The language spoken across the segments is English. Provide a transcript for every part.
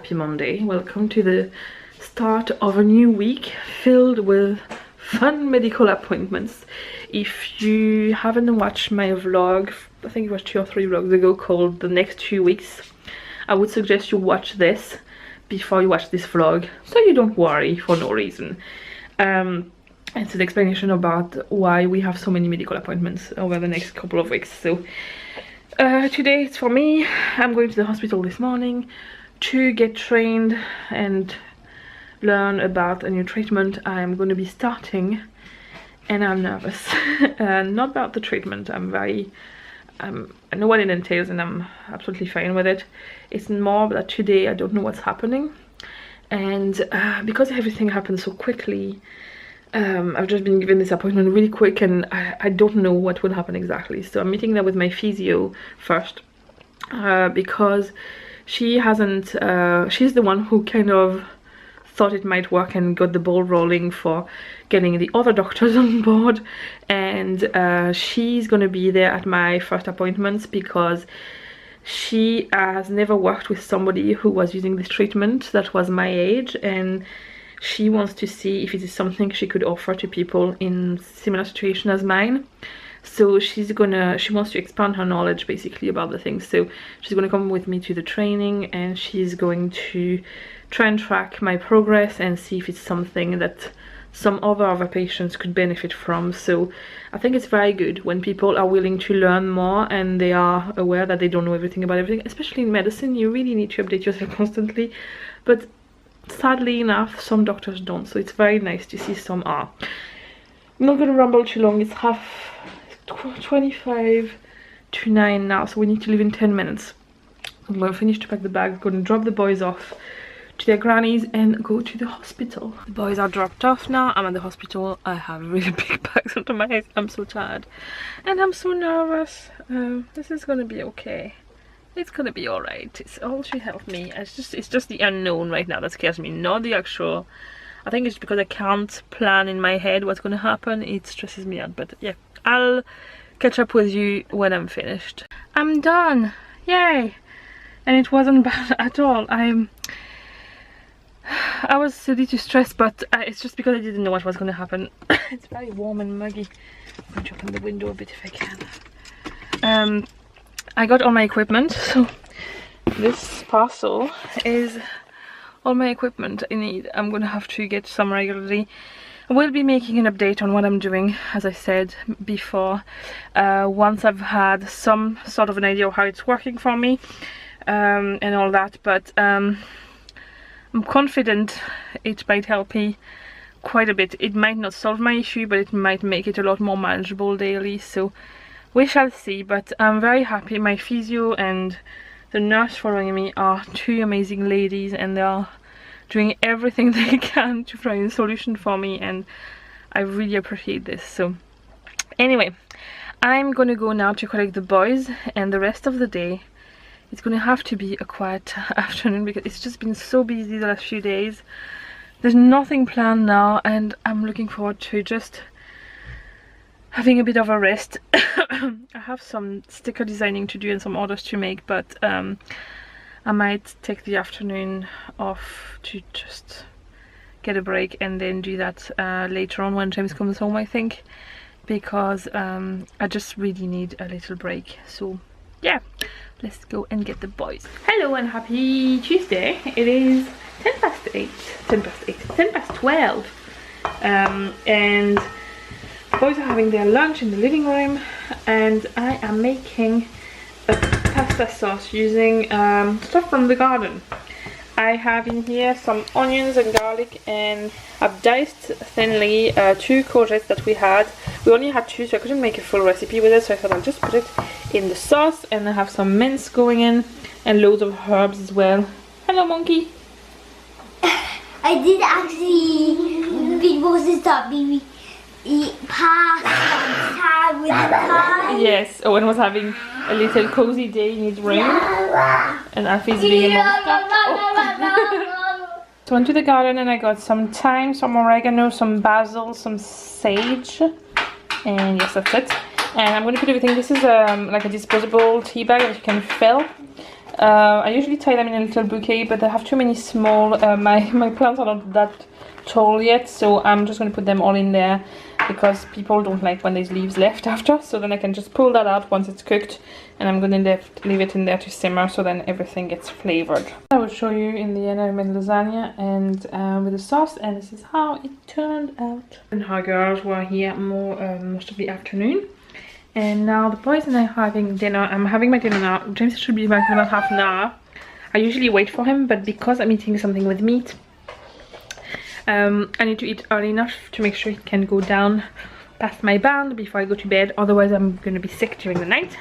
happy Monday. Welcome to the start of a new week filled with fun medical appointments. If you haven't watched my vlog, I think it was 2 or 3 vlogs ago, called The Next 2 Weeks, I would suggest you watch this before you watch this vlog, so you don't worry for no reason. It's an explanation about why we have so many medical appointments over the next couple of weeks. So today it's for me. I'm going to the hospital this morning to get trained and learn about a new treatment I'm going to be starting, and I'm nervous. Not about the treatment. I know what it entails and I'm absolutely fine with it. It's more that today I don't know what's happening, and because everything happened so quickly, I've just been given this appointment really quick, and I don't know what will happen exactly. So I'm meeting there with my physio first, because she hasn't, she's the one who kind of thought it might work and got the ball rolling for getting the other doctors on board. And she's gonna be there at my first appointments because she has never worked with somebody who was using this treatment that was my age, and she wants to see if it is something she could offer to people in similar situation as mine. So she wants to expand her knowledge basically about the things. So she's going to come with me to the training, and she's going to try and track my progress and see if it's something that some other patients could benefit from. So I think it's very good when people are willing to learn more and they are aware that they don't know everything about everything. Especially in medicine, you really need to update yourself constantly, but sadly enough some doctors don't, so it's very nice to see some are. I'm not gonna ramble too long. It's 25 to 9 now, so we need to leave in 10 minutes. I'm gonna finish to pack the bags, gonna drop the boys off to their grannies and go to the hospital. The boys are dropped off now. I'm at the hospital. I have really big bags under my head. I'm so tired and I'm so nervous. This is gonna be okay. It's gonna be alright. It's all she helped me. It's just the unknown right now that scares me, not the actual. I think it's because I can't plan in my head what's gonna happen. It stresses me out. But yeah, I'll catch up with you when I'm finished. I'm done. Yay! And it wasn't bad at all. I was a little stressed, but it's just because I didn't know what was gonna happen. It's very warm and muggy. I'm going to open the window a bit if I can. I got all my equipment, so this parcel is all my equipment I need. I'm gonna have to get some regularly. I will be making an update on what I'm doing, as I said before, once I've had some sort of an idea of how it's working for me, and all that. But I'm confident it might help me quite a bit. It might not solve my issue, but it might make it a lot more manageable daily, so we shall see. But I'm very happy. My physio and the nurse following me are 2 amazing ladies, and they are doing everything they can to find a solution for me, and I really appreciate this. So anyway, I'm gonna go now to collect the boys, and the rest of the day it's gonna have to be a quiet afternoon because it's just been so busy the last few days. There's nothing planned now, and I'm looking forward to just having a bit of a rest. I have some sticker designing to do and some orders to make, but I might take the afternoon off to just get a break and then do that later on when James comes home, I think, because I just really need a little break. So yeah, let's go and get the boys. Hello and happy Tuesday. It is 10 past 12, and the boys are having their lunch in the living room, and I am making a pasta sauce using stuff from the garden. I have in here some onions and garlic, and I've diced thinly 2 courgettes that we had. We only had 2, so I couldn't make a full recipe with it, so I thought I'll just put it in the sauce. And I have some mince going in and loads of herbs as well. Hello, monkey. I did actually Big Boss stop me eat pasta with the car. Yes, Owen was having a little cozy day in his room, and Alfie's being a monster. Oh. So I went to the garden and I got some thyme, some oregano, some basil, some sage, and yes, that's it. And I'm going to put everything. This is like a disposable tea bag that you can fill. I usually tie them in a little bouquet, but I have too many small, my plants are not that tall yet, so I'm just going to put them all in there because people don't like when there's leaves left after. So then I can just pull that out once it's cooked, and I'm going to leave it in there to simmer, so then everything gets flavored. I will show you in the end. I made lasagna and with the sauce, and this is how it turned out. And our girls were here most of the afternoon, and now the boys and I are having dinner. I'm having my dinner now. James should be back in about half an hour. I usually wait for him, but because I'm eating something with meat, I need to eat early enough to make sure it can go down past my bound before I go to bed. Otherwise I'm going to be sick during the night.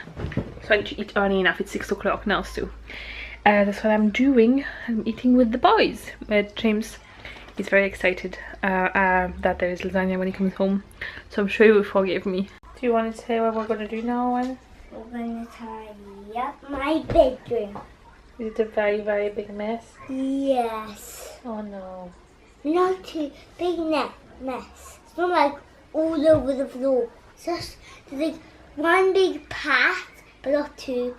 So I need to eat early enough. It's 6 o'clock now, so that's what I'm doing. I'm eating with the boys. James is very excited that there is lasagna when he comes home. So I'm sure he will forgive me. Do you want to say what we're going to do now, Owen? We're going to tidy up my bedroom. Is it a very, very big mess? Yes. Oh no. Not too big mess. It's not like all over the floor. It's just like one big path, but not two.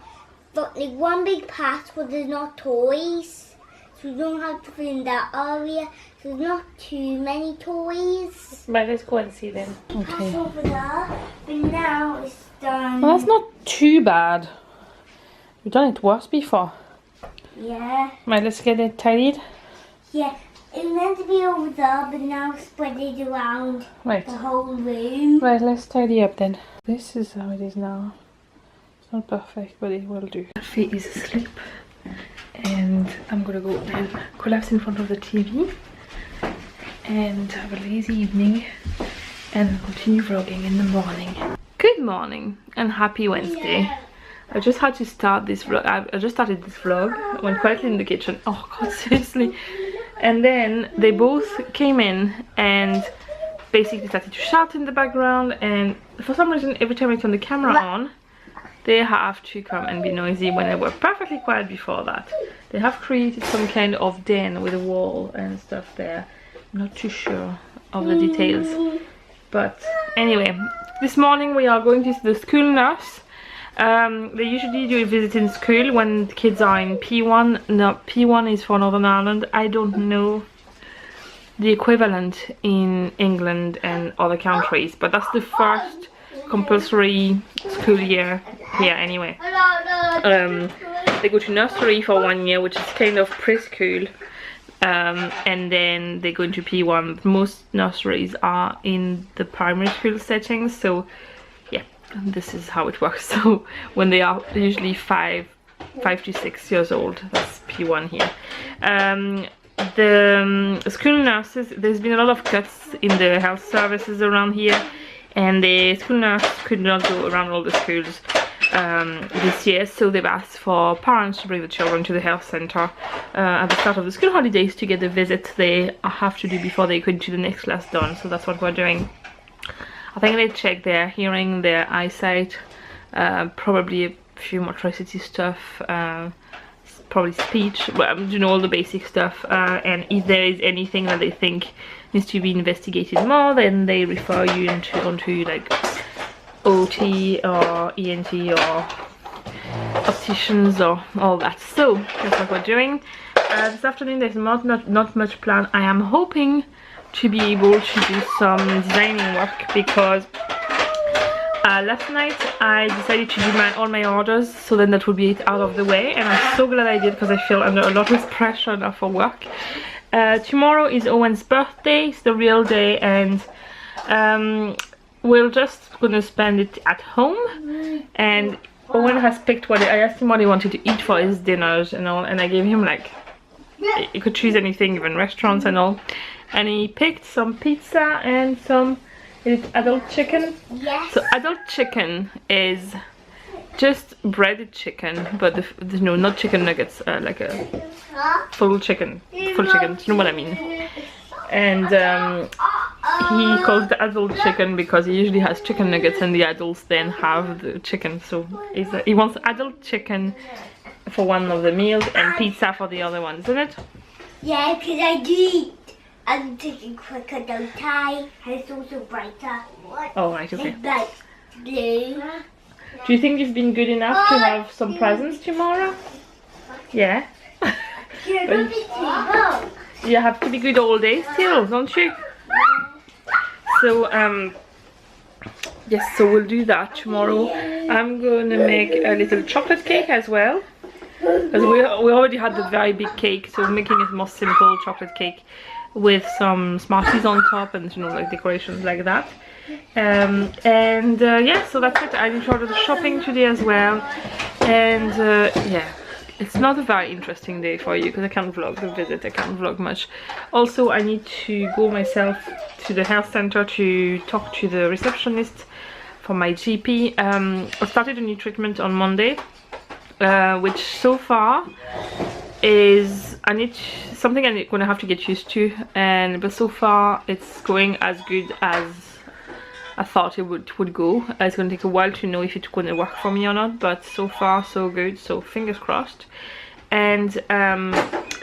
But like one big path where there's not toys. So you don't have to fill in that area. So there's not too many toys. Right, let's go and see them. Okay. Pass over there, but now it's done. Well, that's not too bad. We've done it worse before. Yeah. Right, let's get it tidied. Yeah. It was meant to be over there, but now spread it around the whole room. Right, let's tidy up then. This is how it is now. It's not perfect, but it will do. Alfie is asleep, and I'm gonna go and collapse in front of the TV and have a lazy evening and continue vlogging in the morning. Good morning and happy Wednesday. Yeah. I just had to start this vlog. I just started this vlog. Went quietly in the kitchen. Oh god, seriously. And then they both came in and basically started to shout in the background, and for some reason every time I turn the camera on they have to come and be noisy when they were perfectly quiet before that. They have created some kind of den with a wall and stuff there. I'm not too sure of the details, but anyway, this morning we are going to see the school nurse. They usually do a visit in school when the kids are in P1. No, P1 is for Northern Ireland. I don't know the equivalent in England and other countries, but that's the first compulsory school year here anyway. They go to nursery for 1 year, which is kind of preschool, and then they go into P1. Most nurseries are in the primary school settings, so yeah. This is how it works. So when they are usually 5 to 6 years old, that's P1 here. The school nurses, there's been a lot of cuts in the health services around here, and the school nurse could not go around all the schools this year, so they've asked for parents to bring the children to the health center at the start of the school holidays to get the visit they have to do before they go into the next class done. So that's what we're doing. I think they check their hearing, their eyesight, probably a few motricity stuff, probably speech, well, you know, all the basic stuff, and if there is anything that they think needs to be investigated more, then they refer you onto like OT or ENT or opticians or all that. So that's what we're doing. This afternoon there's not much planned. I am hoping to be able to do some designing work because last night I decided to do all my orders, so then that would be it out of the way, and I'm so glad I did because I feel under a lot of pressure now for work. Tomorrow is Owen's birthday, it's the real day, and we're just gonna spend it at home. And Owen has picked what I asked him what he wanted to eat for his dinners and all, and I gave him like, you could choose anything, even restaurants and all. And he picked some pizza and some adult chicken. Yes. So adult chicken is just breaded chicken, but no, not chicken nuggets, like a full chicken. You know what I mean? And he calls the adult chicken because he usually has chicken nuggets and the adults then have the chicken. So he wants adult chicken for one of the meals and pizza for the other one, isn't it? Yeah, because I do eat adult chicken quicker, don't I? And it's also brighter. Oh, right, okay. It's like blue. Do you think you've been good enough to have some presents tomorrow? Yeah. You're going to be too. You have to be good all day still, don't you? So yes, so we'll do that tomorrow. I'm gonna make a little chocolate cake as well, because we already had the very big cake, so making a more simple chocolate cake with some Smarties on top and, you know, like decorations like that. Yeah, so that's it. I need to order the shopping today as well, and yeah, it's not a very interesting day for you because I can't vlog the visit, I can't vlog much. Also, I need to go myself to the health center to talk to the receptionist for my GP. I started a new treatment on Monday, which so far is something I'm gonna have to get used to, but so far it's going as good as I thought it would go. It's gonna take a while to know if it's gonna work for me or not, but so far so good, so fingers crossed. And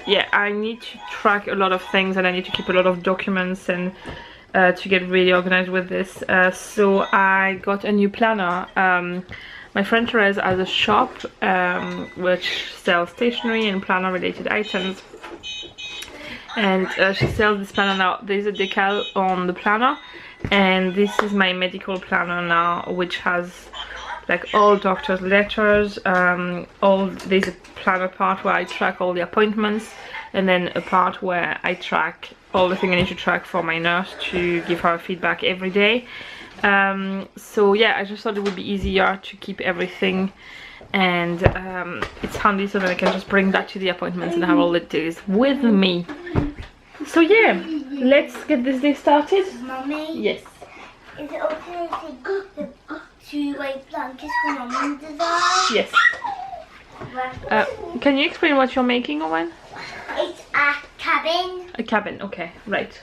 yeah, I need to track a lot of things, and I need to keep a lot of documents, and to get really organized with this. So I got a new planner. My friend Therese has a shop which sells stationery and planner related items, and she sells this planner now. There's a decal on the planner, and this is my medical planner now, which has like all doctor's letters. There's a planner part where I track all the appointments, and then a part where I track all the things I need to track for my nurse to give her feedback every day. So yeah, I just thought it would be easier to keep everything, and it's handy so that I can just bring that to the appointments and have all the days with me. So yeah, let's get this day started. Mommy? Yes. Is it okay to take the two white blankets for Mommy to design? Yes. Can you explain what you're making, Owen? It's a cabin. A cabin, okay, right.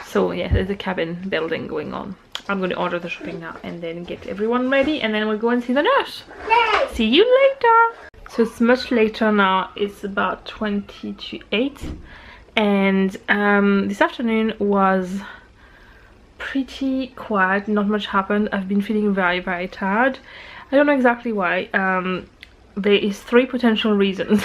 So yeah, there's a cabin building going on. I'm going to order the shopping now and then get everyone ready, and then we'll go and see the nurse. Yay. See you later. So it's much later now. It's about 20 to 8, and this afternoon was pretty quiet. Not much happened. I've been feeling very, very tired. I don't know exactly why. There is 3 potential reasons.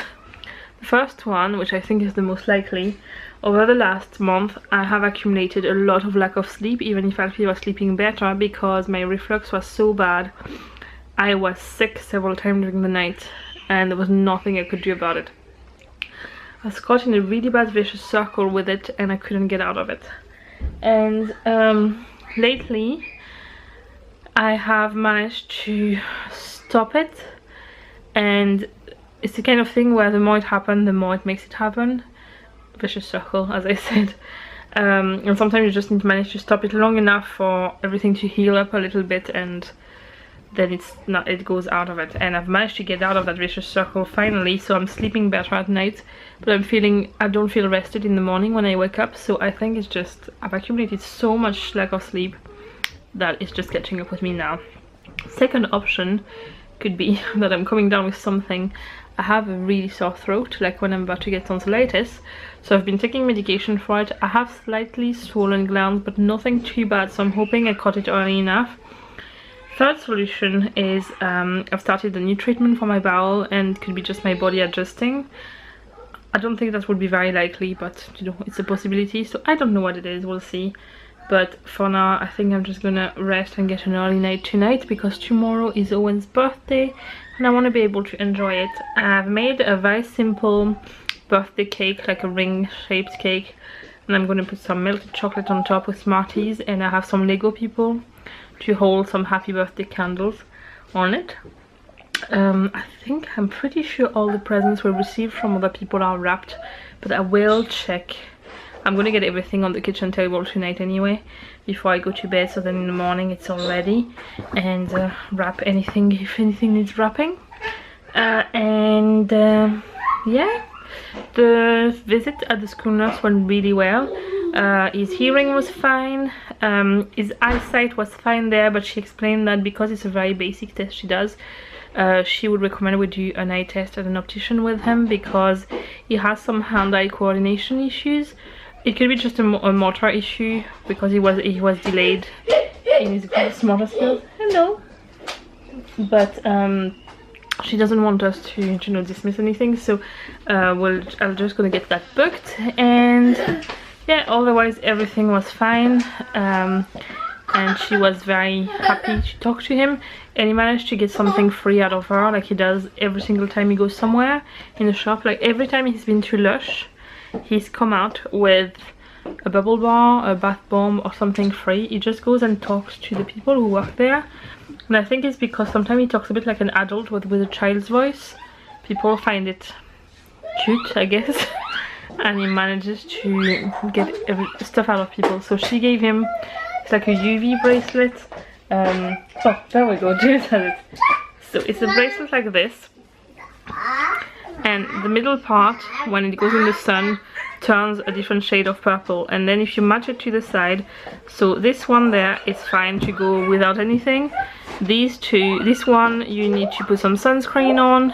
The first one, which I think is the most likely, over the last month I have accumulated a lot of lack of sleep, even if I feel I was sleeping better, because my reflux was so bad. I was sick several times during the night, and there was nothing I could do about it. I was caught in a really bad vicious circle with it, and I couldn't get out of it. And lately I have managed to stop it, and it's the kind of thing where the more it happens, the more it makes it happen. Vicious circle, as I said. And sometimes you just need to manage to stop it long enough for everything to heal up a little bit, and then it goes out of it. And I've managed to get out of that vicious circle finally, so I'm sleeping better at night, but I don't feel rested in the morning when I wake up. So I think it's just, I've accumulated so much lack of sleep that it's just catching up with me now. Second option could be that I'm coming down with something. I have a really sore throat, like when I'm about to get tonsillitis, so I've been taking medication for it. I have slightly swollen glands, but nothing too bad, so I'm hoping I caught it early enough. Third solution is I've started a new treatment for my bowel, and it could be just my body adjusting. I don't think that would be very likely, but you know, it's a possibility, so I don't know what it is, we'll see. But for now, I think I'm just gonna rest and get an early night tonight, because tomorrow is Owen's birthday and I want to be able to enjoy it. I've made a very simple birthday cake, like a ring shaped cake, and I'm going to put some melted chocolate on top with Smarties, and I have some Lego people to hold some happy birthday candles on it. I'm pretty sure all the presents we received from other people are wrapped, but I will check. I'm gonna get everything on the kitchen table tonight anyway, before I go to bed, so then in the morning it's all ready, and wrap anything if anything needs wrapping. Yeah, the visit at the school nurse went really well. His hearing was fine, his eyesight was fine there, but she explained that because it's a very basic test she does, she would recommend we do an eye test at an optician with him, because he has some hand-eye coordination issues. It could be just a motor issue, because he was delayed in his gross motor skills. Hello. But she doesn't want us to, you know, dismiss anything, so I'm just gonna get that booked. And yeah, otherwise everything was fine. And she was very happy to talk to him, and he managed to get something free out of her, like he does every single time he goes somewhere in the shop. Like every time he's been to Lush, he's come out with a bubble bar, a bath bomb or something free. He just goes and talks to the people who work there, and I think it's because sometimes he talks a bit like an adult with a child's voice. People find it cute, I guess. And he manages to get stuff out of people. So she gave him, it's like a UV bracelet. Oh, there we go, James has it. So it's a bracelet like this, and the middle part, when it goes in the sun, turns a different shade of purple. And then if you match it to the side, so this one there is fine to go without anything. These two, this one you need to put some sunscreen on.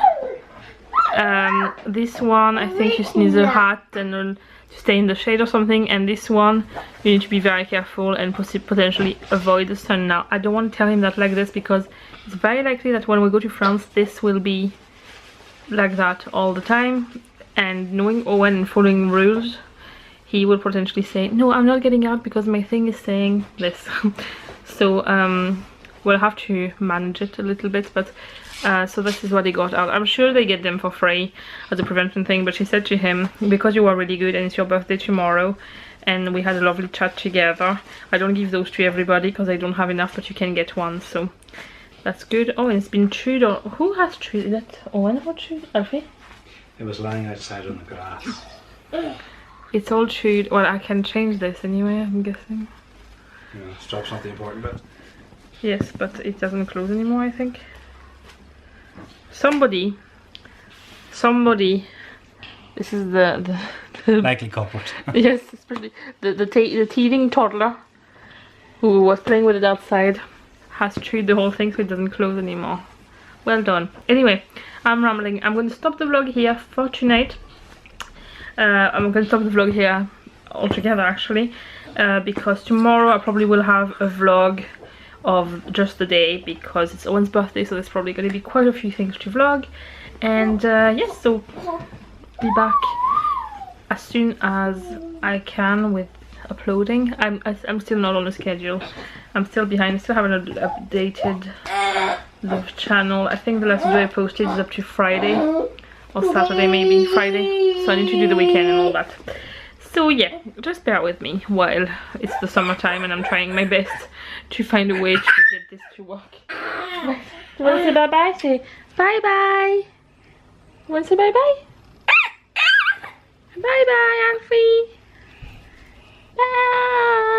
This one I think you just need a hat and to stay in the shade or something, and this one you need to be very careful and potentially avoid the sun. Now I don't want to tell him that like this, because it's very likely that when we go to France this will be like that all the time, and knowing Owen and following rules, he will potentially say, no, I'm not getting out because my thing is saying this. So we'll have to manage it a little bit, but so this is what he got out. I'm sure they get them for free as a prevention thing, but she said to him, because you are really good and it's your birthday tomorrow and we had a lovely chat together, I don't give those to everybody because I don't have enough, but you can get one. So that's good. Oh, and it's been chewed. Or who has chewed it? Owen who chewed? Alfie? It was lying outside on the grass. It's all chewed. Well, I can change this anyway, I'm guessing. Yeah, stop's not the important bit. Yes, but it doesn't close anymore, I think. Somebody, this is the likely culprit. Yes, especially the teething toddler who was playing with it outside has chewed the whole thing, so it doesn't close anymore. Well done. Anyway, I'm rambling. I'm going to stop the vlog here for tonight. I'm going to stop the vlog here altogether actually, because tomorrow I probably will have a vlog of just the day, because it's Owen's birthday, so there's probably going to be quite a few things to vlog. And yes, so be back as soon as I can with uploading. I'm still not on the schedule. I'm still behind. I still haven't updated the channel. I think the last video I posted is up to Friday or Saturday, maybe Friday, so I need to do the weekend and all that. So yeah, just bear with me while it's the summertime and I'm trying my best to find a way to get this to work. Do you want to say bye bye? Say bye bye. You want to say bye bye? Bye bye, Alfie. Bye.